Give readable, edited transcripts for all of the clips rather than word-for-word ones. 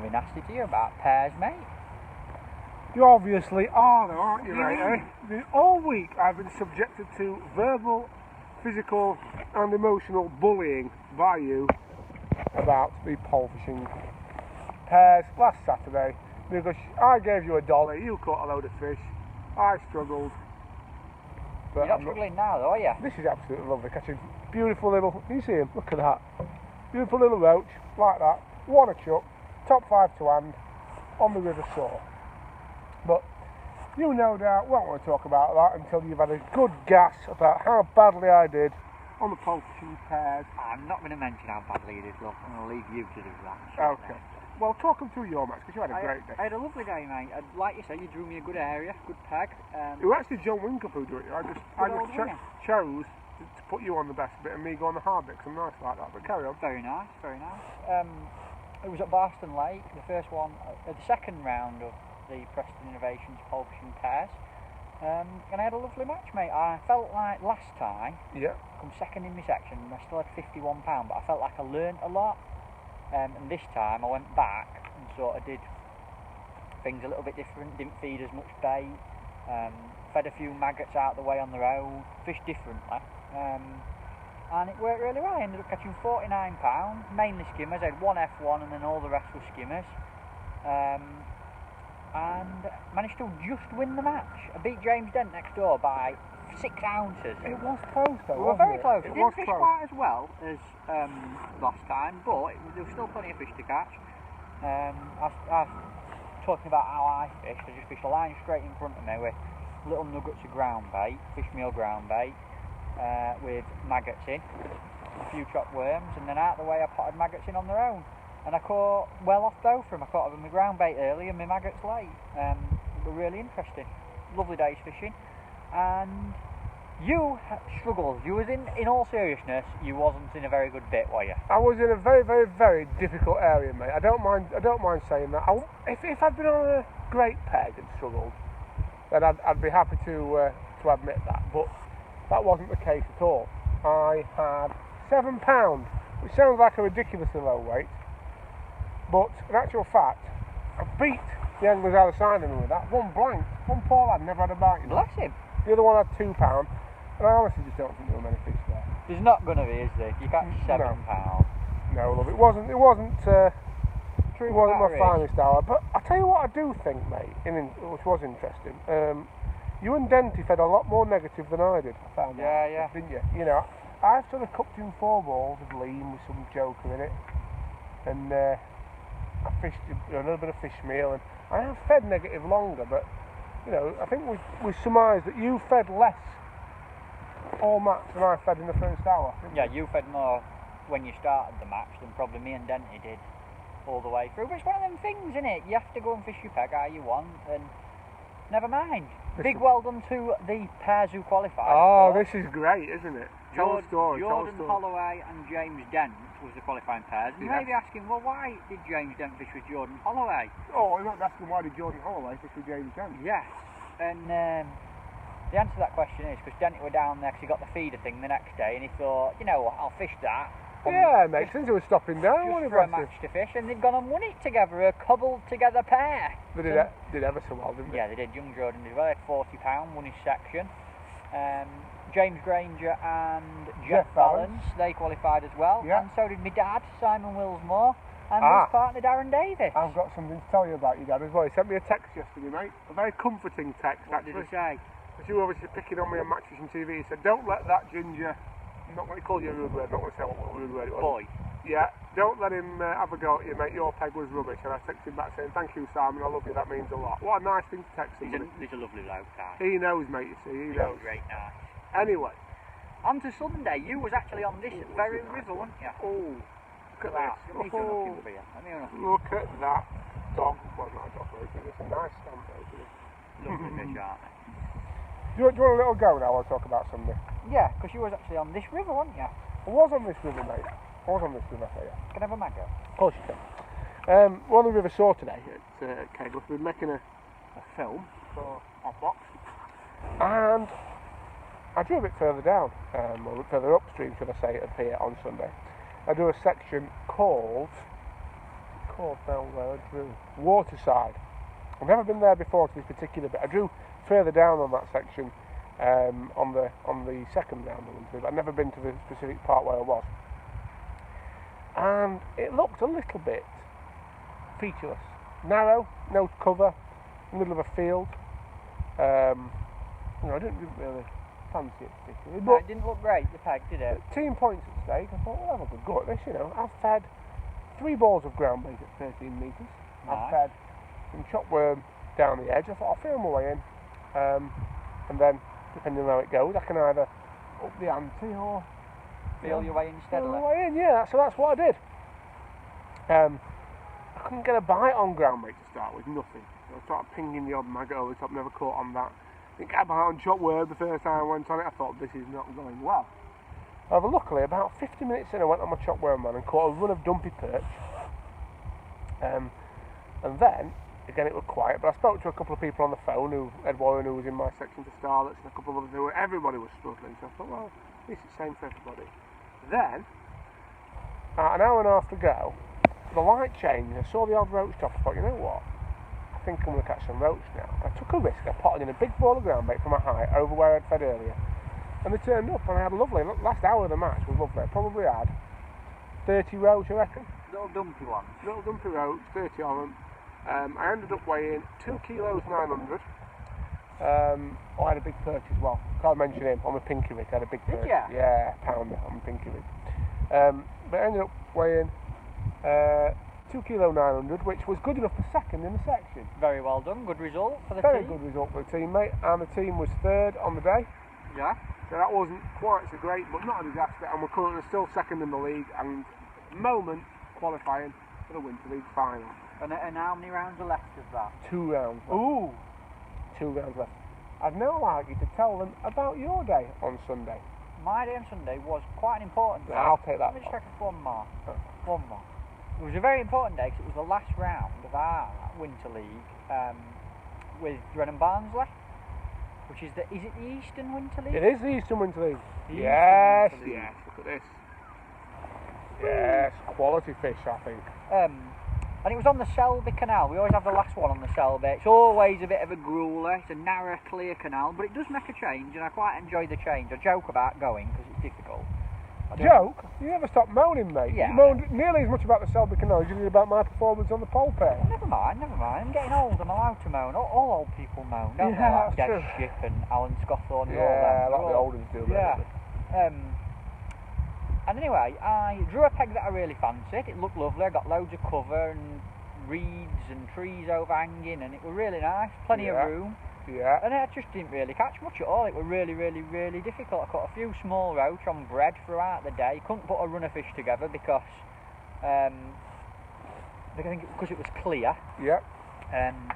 be nasty to you about pears, mate. You obviously are, though, aren't you, mate? All week I've been subjected to verbal, physical and emotional bullying by you about the pole fishing pears last Saturday, because I gave you $1, you caught a load of fish, I struggled. But you're not struggling now, though, are you? This is absolutely lovely, catching beautiful little, you see him, look at that, beautiful little roach, like that, one a chuck, top 5 to hand, on the river shore. But you no doubt won't want to talk about that until you've had a good gas about how badly I did on the pole fishing pears. I'm not going to mention how badly you did, look. I'm going to leave you to do that. Okay. Well, talk them through your match, because you had a great day. I had a lovely day, mate. Like you said, you drew me a good area, good peg. It was actually John Winkup who drew it. I just chose to put you on the best bit and me go on the hard bit, because I'm nice like that. But carry on. Very nice, very nice. It was at Barston Lake, the first one, the second round of the Preston Innovations pole fishing pairs, and I had a lovely match, mate. I felt like last time, I come second in my section, and I still had £51, but I felt like I learnt a lot, and this time I went back and sort of did things a little bit different, didn't feed as much bait, fed a few maggots out the way on their own, fished differently, and it worked really well. I ended up catching £49, mainly skimmers. I had one F1 and then all the rest were skimmers. And managed to just win the match. I beat James Dent next door by 6 ounces. It was close though, we were very close. It didn't fish quite as well as last time, but there was still plenty of fish to catch. I was talking about how I fished. I just fished a line straight in front of me with little nuggets of ground bait, fish meal ground bait, with maggots in, a few chopped worms, and then out the way I potted maggots in on their own. And I caught well off both of them. I caught them with my ground bait early and my maggots late. They were really interesting. Lovely day's fishing. And you struggled. You was in all seriousness, you wasn't in a very good bit, were you? I was in a very, very, very difficult area, mate. I don't mind saying that. If I'd been on a great peg and struggled, then I'd be happy to admit that. But that wasn't the case at all. I had £7, which sounds like a ridiculously low weight. But in actual fact, I beat the anglers out of side of me with that. One blank. One poor lad never had a bite. Bless him. The other one had £2, and I honestly just don't think there were many fish there. There's not going to be, is there? You catch £7. No, love, it wasn't my finest hour. But I tell you what I do think, mate, which was interesting. You and Denty fed a lot more negative than I did. I found out, yeah. Didn't you? You know, I sort of cooked in 4 balls of lean with some joker in it, and I fished a little bit of fish meal, and I have fed negative longer, but you know, I think we surmised that you fed less all match than I fed in the first hour. Yeah, you fed more when you started the match than probably me and Denty did all the way through. But it's one of them things, isn't it? You have to go and fish your peg how you want, and never mind. Big well done to the pairs who qualified. Oh, this is great, isn't it? Tell a story. Jordan Holloway and James Dent was the qualifying pairs. You may be asking, well, why did James Dent fish with Jordan Holloway? Oh, you're not asking why did Jordan Holloway fish with James Dent? Yes, and the answer to that question is because Dent were down there because he got the feeder thing the next day, and he thought, you know what, I'll fish that. Yeah, it makes sense. He was stopping down. Just for a match to fish, and they'd gone and won it together, a cobbled together pair. They did ever so well, didn't they? Yeah, they did. Young Jordan did well. He had £40, won his section. James Granger and Jeff Valence, they qualified as well, and so did my dad, Simon Willsmore, and his partner Darren Davis. I've got something to tell you about your dad as well. He sent me a text yesterday, mate, a very comforting text. What did he say? Because you were obviously picking on me on Match Fishing TV. He said, don't let that ginger, I'm not going to call you a rude word, I'm not going to say what rude word it was. Boy. Yeah, don't let him have a go at you, mate, your peg was rubbish. And I texted him back saying, thank you, Simon, I love you, that means a lot. What a nice thing to text somebody. He's a lovely bloke, guy. He knows, mate, you see, he knows. Great nice. Anyway. On to Sunday, you was actually on this very river, weren't you? Oh, look at that. Look at that dog. Well, not a dog, it's a nice stamp, isn't it? Lovely fish, aren't they? Do you want a little go now? I'll talk about Sunday. Yeah, because you was actually on this river, weren't you? I was on this river, mate. I was on this river, I tell you. Can I have a maggo? Of course you can. We're on the River Soar today at Kegel. We're making a film for Hotbox. And I drew a bit further down, or a bit further upstream, should I say, of here on Sunday. I do a section called called down where I drew? Waterside. I've never been there before to this particular bit. I drew further down on that section on the second round of Winterleague, but I've never been to the specific part where I was. And it looked a little bit featureless. Narrow, no cover, in the middle of a field. I didn't really fancy it particularly. No, it didn't look great, the peg, did it? Team points at stake. I thought, well, I'll have a good go at this, I've fed 3 balls of ground bait at 13 metres. Nice. I've fed some chopworm down the edge. I thought I'll feel my way in. And then, depending on how it goes, I can either up the ante or Feel your way in steadily. Feel my way in, yeah. So that's what I did. I couldn't get a bite on ground bait to start with, nothing. I started pinging the odd maggot over the top, never caught on that. Didn't get a bite on chopworm the first time I went on it. I thought, this is not going well. However, luckily, about 50 minutes in, I went on my chopworm man and caught a run of dumpy perch. And then, again, it was quiet, but I spoke to a couple of people on the phone, Ed Warren, who was in my section for starlets, and a couple of others who everybody was struggling. So I thought, well, this is the same for everybody. Then, an hour and a half to go, the light changed, I saw the odd roach top. I thought, you know what? I think I'm going to catch some roach now. I took a risk. I potted in a big ball of ground bait from a height over where I'd fed earlier, and they turned up, and I had a lovely last hour of the match was lovely. I probably had 30 roach, I reckon. Little dumpy ones. Little dumpy roach, 30 of them. I ended up weighing 2 kilos 900. I had a big perch as well. Can't mention him. On a pinky rig, I had a big perch. Did ya? Yeah, pounder on a pinky rig. But I ended up weighing 2 kilo 900, which was good enough for second in the section. Very well done. Good result for the Very team. good result for the team, mate. And the team was third on the day. Yeah. So that wasn't quite so great, but not a disaster. And we're currently still second in the league and at the moment qualifying for the Winterleague final. And how many rounds are left of that? 2 rounds left. Ooh. 2 rounds left. I'd now like you to tell them about your day on Sunday. My day on Sunday was quite an important day. I'll take that. Let me just check one more. One more. It was a very important day because it was the last round of our Winterleague with Drennan Barnsley, which is is it the Eastern Winterleague? It is the Eastern Winterleague. Yes, yes. Look at this. Yes, quality fish, I think. And it was on the Selby Canal. We always have the last one on the Selby. It's always a bit of a grueler. It's a narrow, clear canal, but it does make a change, and I quite enjoy the change. I joke about going because it's difficult. Joke? You never stop moaning, mate. Yeah. You moaned nearly as much about the Selby Canal as you did about my performance on the pole pair. Never mind. I'm getting old. I'm allowed to moan. All old people moan, don't they? Yeah, Like that's Des true. Ship and Alan Scotthorne and all Yeah, them. like the old ones do. Yeah. Basically. And anyway, I drew a peg that I really fancied. It looked lovely. I got loads of cover and reeds and trees overhanging, and it was really nice. Plenty of room. Yeah. And I just didn't really catch much at all. It was really, really, really difficult. I caught a few small roach on bread throughout the day. Couldn't put a run of fish together because I think because it was clear. Yeah. And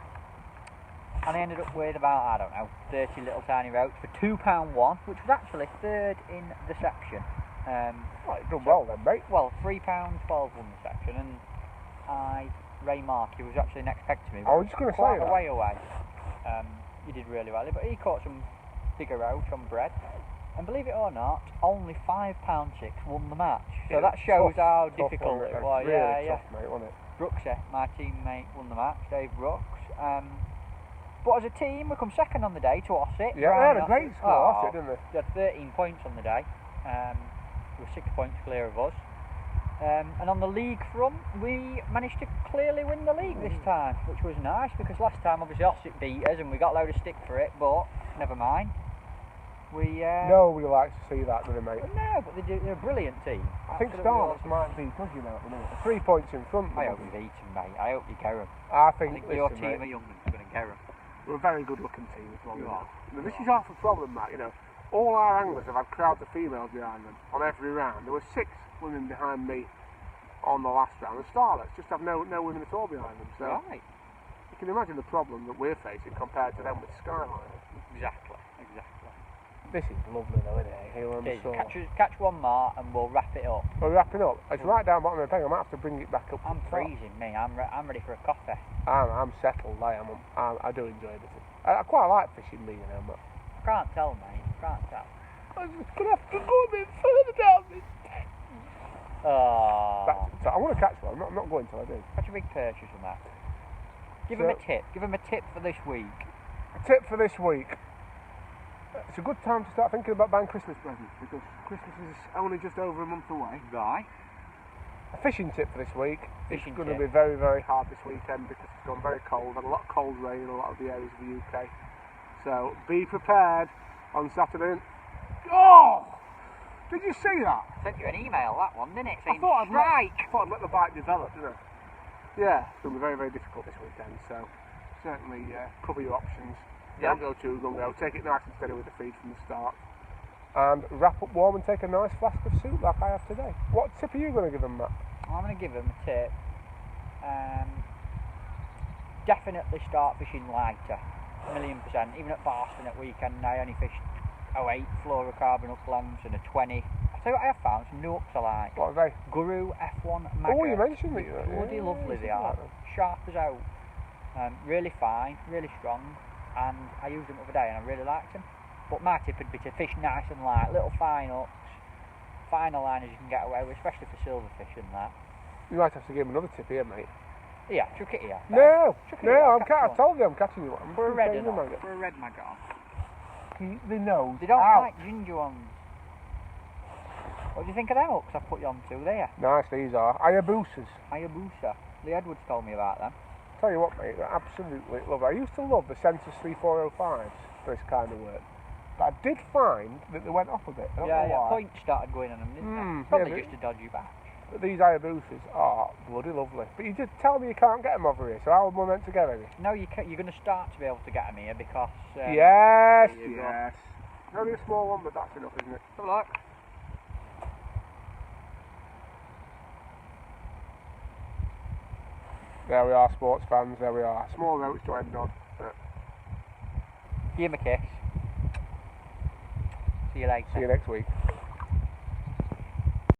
I ended up with about, I don't know, 30 little tiny roach for £2 one, which was actually third in the section. Well, you've done well then, mate. Well, £3.12 won the section, and Ray Mark, who was actually next peg to me, I was just going to say quite that. a way away. He did really well, but he caught some bigger roach on bread, and believe it or not, only £5.6 won the match. So Yeah, that shows tough, how tough, difficult wasn't it was. Really Yeah. tough, mate, wasn't it? Brooksy, my teammate, won the match, Dave Brooks. But as a team, we come second on the day to Ossett. Yeah, they had a great score, Ossett, didn't they? They had 13 points on the day. They were 6 points clear of us. And on the league front, we managed to clearly win the league this time, which was nice because last time obviously Ossett beat us and we got a load of stick for it, but never mind. Nobody likes to see that, do they, mate? No, but they're a brilliant team. I think Absolutely Starlets awesome. might beat us, you know, at the minute. 3 points in front. I hope you beat them, mate. I hope you get them. I I think think your listen, team mate, of young ones are going to get them. we're a very good-looking team as well. You you know. are. Now, this is half the problem, Matt. You know, all our anglers have had crowds of females behind them on every round. There were 6 women behind me on the last round. The Starlets just have no women at all behind them. So Right. you can imagine the problem that we're facing compared to them with Skyline. Exactly. This is lovely, though, isn't it? Here on the Okay, shore. catch one more and we'll wrap it up. We're wrapping up. It's right down bottom of the peg. I might have to bring it back up. I'm to the top. freezing, me. I'm ready for a coffee. I'm settled. I do enjoy this. I quite like fishing, me, you know, but I can't tell, mate. Can't tell. I'm just gonna have to go a bit further down this. Oh. So I want to catch one. I'm not going till I do. Catch a big purchase from that. Give So- him a tip. Give him a tip for this week. A tip for this week. It's a good time to start thinking about buying Christmas presents because Christmas is only just over a month away. Right. A fishing tip for this week. Fishing It's going to tip. be very, very hard this weekend because it's gone very cold. Had a lot of cold rain in a lot of the areas of the UK. So be prepared on Saturday. Oh! Did you see that? Sent you an email, that one, didn't it? Saying I strike. thought I'd let the bike develop, didn't I? Yeah, it's going to be very, very difficult this weekend. So certainly cover your options. Yeah. Don't go too gung-ho. Take it nice and steady with the feed from the start. And wrap up warm and take a nice flask of soup like I have today. What tip are you going to give them, Matt? I'm going to give him a tip. Definitely start fishing lighter. 1,000,000%. Even at Barston at weekend, I only fished 08 fluorocarbon uplands and a 20. I'll tell you what I have found, some nooks I like. What are they? Guru F1 Maggot. Oh, you mentioned it. Bloody Yeah, lovely they something are. like that. Sharp as out. Really fine, really strong. And I used them the other day and I really liked them. But my tip would be to fish nice and light, little fine hooks, finer line as you can get away with, especially for silverfish and that. You might have to give him another tip here, mate. Yeah, chuck it here. No, Chuck it no, here, I catch one. told you I'm catching you. I'm For a red catching you, one. maggot. For a red maggot on. Keep the nose They don't out. like ginger ones. What do you think of them hooks I've put you onto there? Nice, these are. Hayabusas. Hayabusa. Lee Edwards told me about them. Tell you what, mate, they're absolutely lovely. I used to love the Sensus 3405s for this kind of work. But I did find that they went off a bit. I don't know Yeah, why. points started going on them, didn't Mm, they? Probably yeah, just a dodgy batch. But these Hayabusas are bloody lovely. But you did tell me you can't get them over here, so how am I meant to get any? No, you're going to start to be able to get them here because... Yes, there you go. yes. Only a small one, but that's enough, isn't it? Have a look. There we are, sports fans, there we are. Small notes to end on. Give him a kiss. See you later. See you next week.